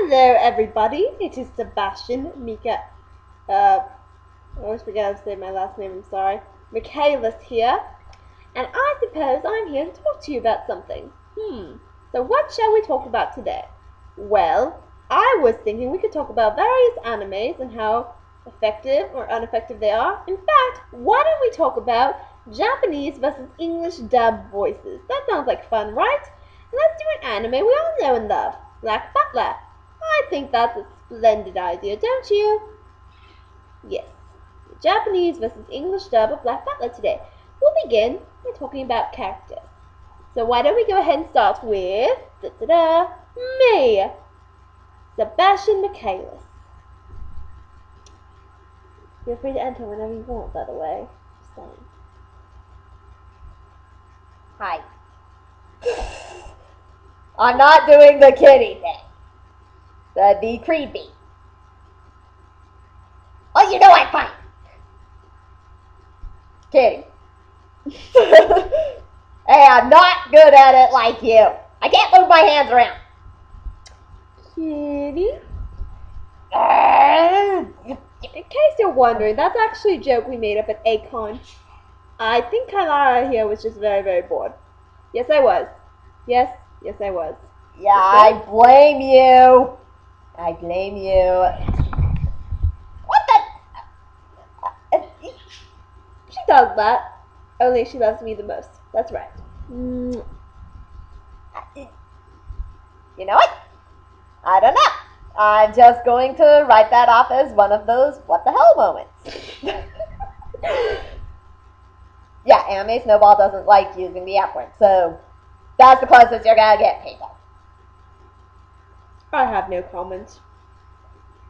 Hello, everybody. It is Sebastian, Mika. I always forget how to say my last name. I'm sorry. Michaelis here, and I suppose I'm here to talk to you about something. So what shall we talk about today? Well, I was thinking we could talk about various animes and how effective or ineffective they are. In fact, why don't we talk about Japanese versus English dub voices? That sounds like fun, right? Let's do an anime we all know and love, Black Butler. I think that's a splendid idea, don't you? Yes, the Japanese versus English dub of Black Butler today. We'll begin by talking about characters. So why don't we go ahead and start with me, Sebastian Michaelis. Feel free to enter whenever you want, by the way. Just saying. Hi. I'm not doing the kitty thing. That'd be creepy. Oh, you know I'm funny. Kidding. Hey, I'm not good at it like you. I can't move my hands around. Kitty? In case you're wondering, that's actually a joke we made up at A-Con. I think Kylara here was just very, very bored. Yes, I was. Yes, I was. Yeah, I blame you. I blame you. What the? She does that. Only she loves me the most. That's right. You know what? I don't know. I'm just going to write that off as one of those what the hell moments. Yeah, AnimeSnowBall doesn't like using the F word, so that's the closest you're gonna get, people. I have no comments.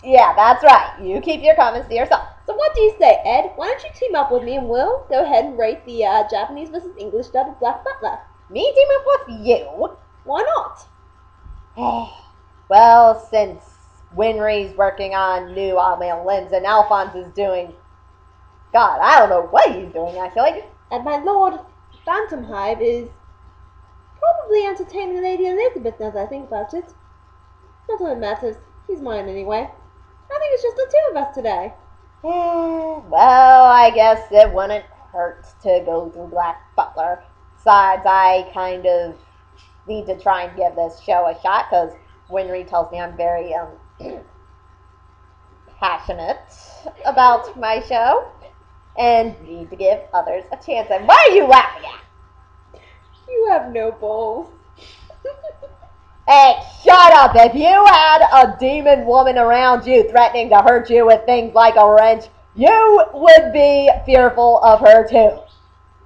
Yeah, that's right. You keep your comments to yourself. So what do you say, Ed? Why don't you team up with me and we'll go ahead and rate the Japanese versus English dub of Black Butler? Me team up with you? Why not? Well, since Winry's working on new all-male limbs and Alphonse is doing... God, I don't know what he's doing, actually. And my lord, Phantom Hive is probably entertaining Lady Elizabeth now that I think about it. Not that it matters. He's mine anyway. I think it's just the two of us today. Well, I guess it wouldn't hurt to go through Black Butler. Besides, I kind of need to try and give this show a shot, because Winry tells me I'm very passionate about my show, and need to give others a chance. And what are you laughing at? You have no balls. Hey, shut up! If you had a demon woman around you threatening to hurt you with things like a wrench, you would be fearful of her too.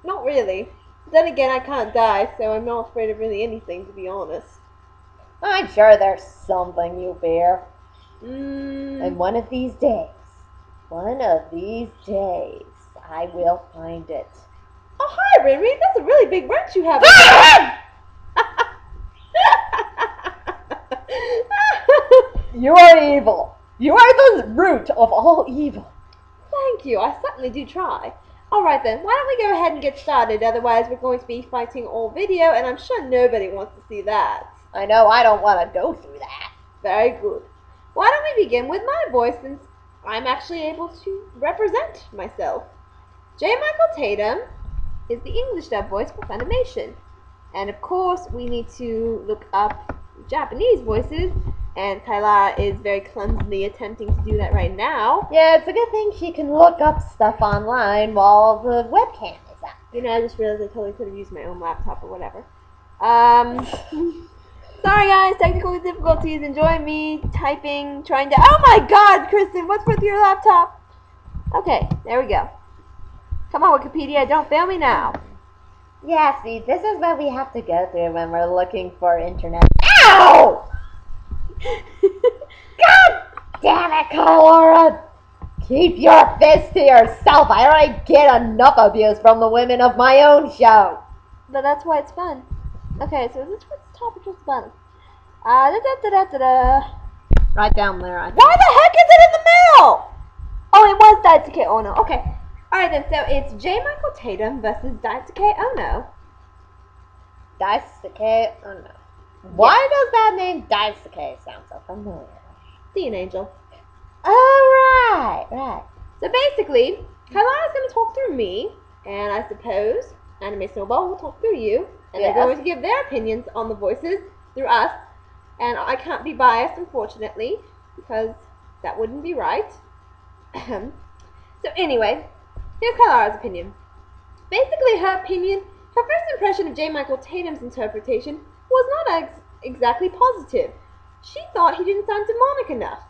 Not really. Then again, I can't die, so I'm not afraid of really anything, to be honest. I'm sure there's something you fear. And one of these days, I will find it. Oh, hi, Riri. That's a really big wrench you have. You are evil. You are the root of all evil. Thank you. I certainly do try. Alright then, why don't we go ahead and get started, otherwise we're going to be fighting all video, and I'm sure nobody wants to see that. I know I don't want to go through that. Very good. Why don't we begin with my voice, since I'm actually able to represent myself. J. Michael Tatum is the English dub voice for FUNimation. And of course, we need to look up Japanese voices, and Kyla is very clumsily attempting to do that right now. Yeah, it's a good thing she can look up stuff online while the webcam is up. You know, I just realized I totally could have used my own laptop or whatever. Sorry guys, technical difficulties. Enjoy me typing, trying to... Oh my god, Kristen, what's with your laptop? Okay, there we go. Come on, Wikipedia, don't fail me now. Yeah, see, this is what we have to go through when we're looking for internet. Ow! God damn it, Kylara! Keep your fist to yourself. I already get enough abuse from the women of my own show. But that's why it's fun. Okay, so is this what's the top or just the bottom? Right down there, I think. Why the heck is it in the middle? Oh, it was Daisuke Ono. Okay. Alright then, so it's J. Michael Tatum versus Daisuke Ono. Daisuke Ono. Why does that name Daisuke sound so familiar? See an angel. Oh, right. So basically, Kailara's going to talk through me, and I suppose AnimeSnowBall will talk through you, and Yes. they're going to give their opinions on the voices through us. And I can't be biased, unfortunately, because that wouldn't be right. So anyway, here's Kailara's opinion. Basically, her first impression of J. Michael Tatum's interpretation was not exactly positive. She thought he didn't sound demonic enough.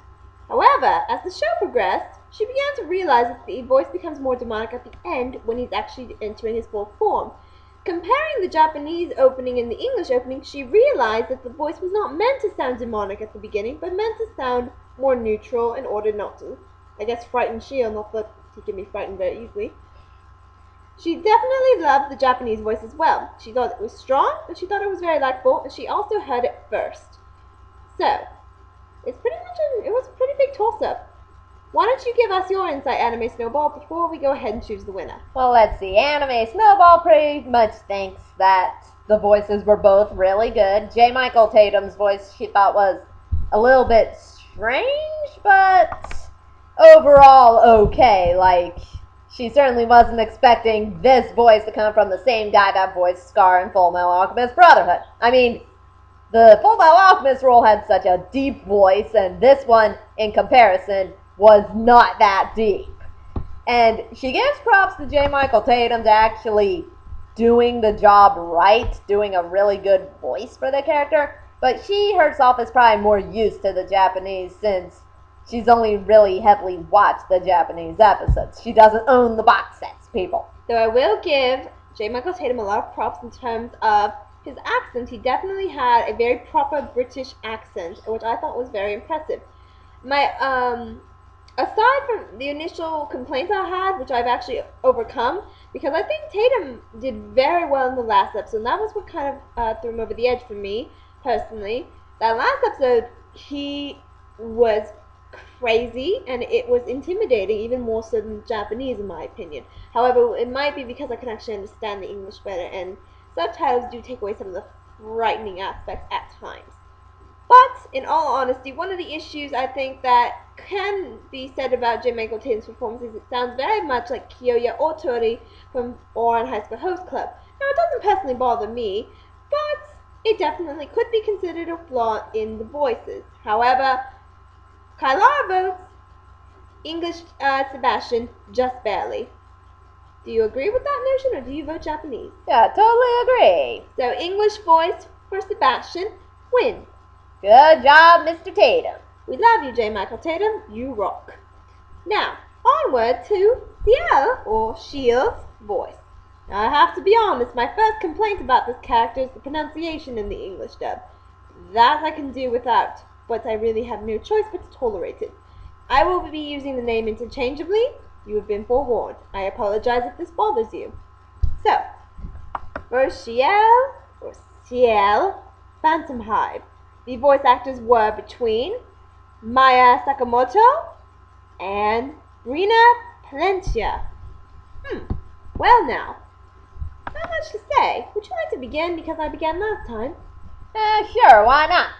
However, as the show progressed, she began to realize that the voice becomes more demonic at the end when he's actually entering his full form. Comparing the Japanese opening and the English opening, she realized that the voice was not meant to sound demonic at the beginning, but meant to sound more neutral in order not to, I guess, frighten Shio, not that he can be frightened very easily. She definitely loved the Japanese voice as well. She thought it was strong, and she thought it was very likable, and she also heard it first. So, it was a pretty big toss-up. Why don't you give us your insight, AnimeSnowBall, before we go ahead and choose the winner? Well, let's see. AnimeSnowBall pretty much thinks that the voices were both really good. J. Michael Tatum's voice she thought was a little bit strange, but overall okay. Like, she certainly wasn't expecting this voice to come from the same guy that voiced Scar in Full Metal Alchemist Brotherhood. I mean, the Full Metal Alchemist role had such a deep voice, and this one, in comparison, was not that deep. And she gives props to J. Michael Tatum to actually doing the job right, doing a really good voice for the character, but she herself is probably more used to the Japanese since she's only really heavily watched the Japanese episodes. She doesn't own the box sets, people. So I will give J. Michael Tatum a lot of props in terms of his accent. He definitely had a very proper British accent, which I thought was very impressive. Aside from the initial complaints I had, which I've actually overcome, because I think Tatum did very well in the last episode, and that was what kind of threw him over the edge for me, personally. That last episode, he was crazy, and it was intimidating, even more so than the Japanese, in my opinion. However, it might be because I can actually understand the English better, and subtitles do take away some of the frightening aspects at times. But, in all honesty, one of the issues I think that can be said about J. Michael Tatum's performance is it sounds very much like Kiyoya Otori from Ouran High School Host Club. Now, it doesn't personally bother me, but it definitely could be considered a flaw in the voices. However, Kailara votes English Sebastian just barely. Do you agree with that notion, or do you vote Japanese? Yeah, totally agree. So, English voice for Sebastian wins. Good job, Mr. Tatum. We love you, J. Michael Tatum. You rock. Now, onward to Ciel, or Shield's voice. Now, I have to be honest, my first complaint about this character is the pronunciation in the English dub. That I can do without, but I really have no choice but to tolerate it. I will be using the name interchangeably. You have been forewarned. I apologize if this bothers you. So, for Ciel, or Ciel, Phantom Hive, the voice actors were between Maya Sakamoto and Rina Palencia. Well now, not much to say. Would you like to begin because I began last time? Sure, why not?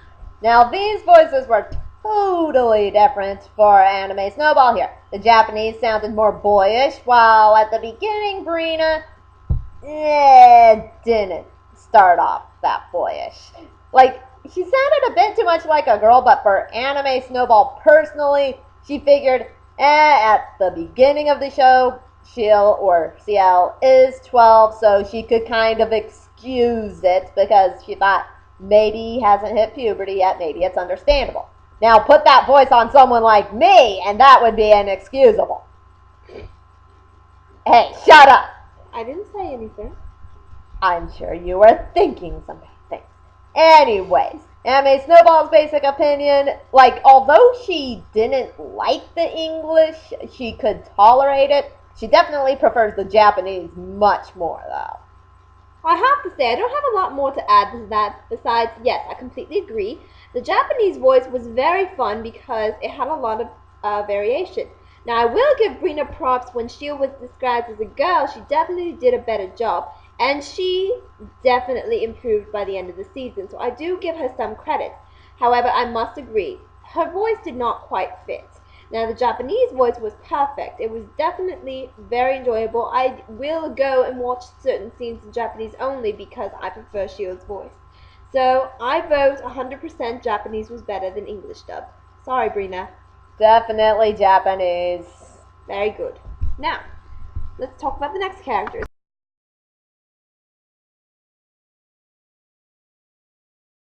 Now, these voices were totally different for AnimeSnowBall here. The Japanese sounded more boyish, while at the beginning, Brina didn't start off that boyish. Like, she sounded a bit too much like a girl, but for AnimeSnowBall personally, she figured, at the beginning of the show, Ciel is 12, so she could kind of excuse it because she thought maybe he hasn't hit puberty yet, maybe it's understandable. Now put that voice on someone like me, and that would be inexcusable. Hey, shut up! I didn't say anything. I'm sure you were thinking something. Anyways, AnimeSnowBall's basic opinion, like, although she didn't like the English, she could tolerate it. She definitely prefers the Japanese much more, though. I have to say, I don't have a lot more to add to that, besides, yes, I completely agree. The Japanese voice was very fun because it had a lot of variation. Now, I will give Brina props when she was described as a girl. She definitely did a better job. And she definitely improved by the end of the season, so I do give her some credit. However, I must agree, her voice did not quite fit. Now, the Japanese voice was perfect. It was definitely very enjoyable. I will go and watch certain scenes in Japanese only because I prefer Shield's voice. So, I vote 100% Japanese was better than English dub. Sorry, Brina. Definitely Japanese. Very good. Now, let's talk about the next characters.